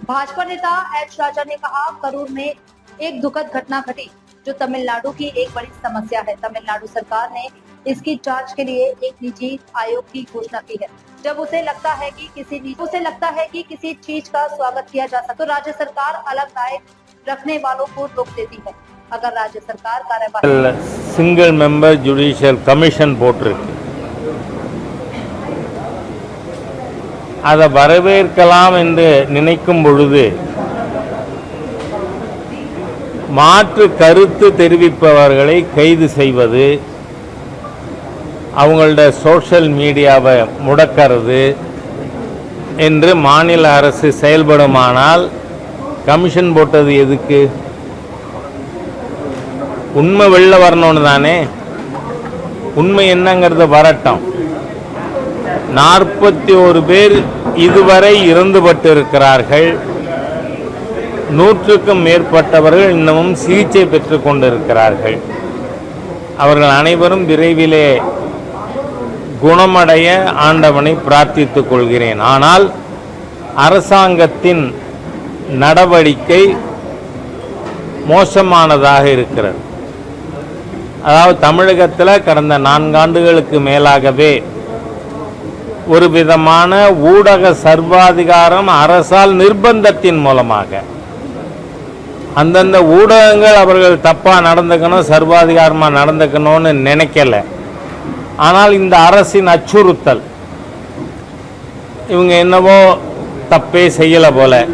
भाजपा नेता एच राजा ने कहा, करूर में एक दुखद घटना घटी जो तमिलनाडु की एक बड़ी समस्या है। तमिलनाडु सरकार ने इसकी जांच के लिए एक निजी आयोग की घोषणा की है। जब उसे लगता है कि किसी चीज का स्वागत किया जा सकता तो राज्य सरकार अलग राय रखने वालों को रोक देती है। अगर राज्य सरकार कार्यवाही सिंगल मेंबर जुडिशियल कमीशन போட்டிருக்கு, அதை வரவேற்கலாம் என்று நினைக்கும் பொழுது மாற்று கருத்து தெரிவிப்பவர்களை கைது செய்வது, அவங்களோட சோஷியல் மீடியாவை முடக்கிறது என்று மாநில அரசு செயல்படுமானால் கமிஷன் போட்டது எதுக்கு? உண்மை வெளில வரணும்னு தானே. உண்மை என்னங்கிறது வரட்டும். 41 பேர் இதுவரை இறந்துபட்டு இருக்கிறார்கள். 100க்கும் மேற்பட்டவர்கள் இன்னமும் சிகிச்சை பெற்று கொண்டிருக்கிறார்கள். அவர்கள் அனைவரும் விரைவிலே குணமடைய ஆண்டவனை பிரார்த்தித்துக் கொள்கிறேன். ஆனால் அரசாங்கத்தின் நடவடிக்கை மோசமானதாக இருக்கிறது. அதாவது தமிழகத்தில் கடந்த 4 ஆண்டுகளுக்கு மேலாகவே ஒரு விதமான ஊடக சர்வாதிகாரம் அரசால் நிர்பந்தத்தின் மூலமாக அந்தந்த ஊடகங்கள் அவர்கள் தப்பாக நடந்துக்கணும், சர்வாதிகாரமாக நடந்துக்கணும்னு நினைக்கல. ஆனால் இந்த அரசின் அச்சுறுத்தல், இவங்க என்னவோ தப்பே செய்யலை போல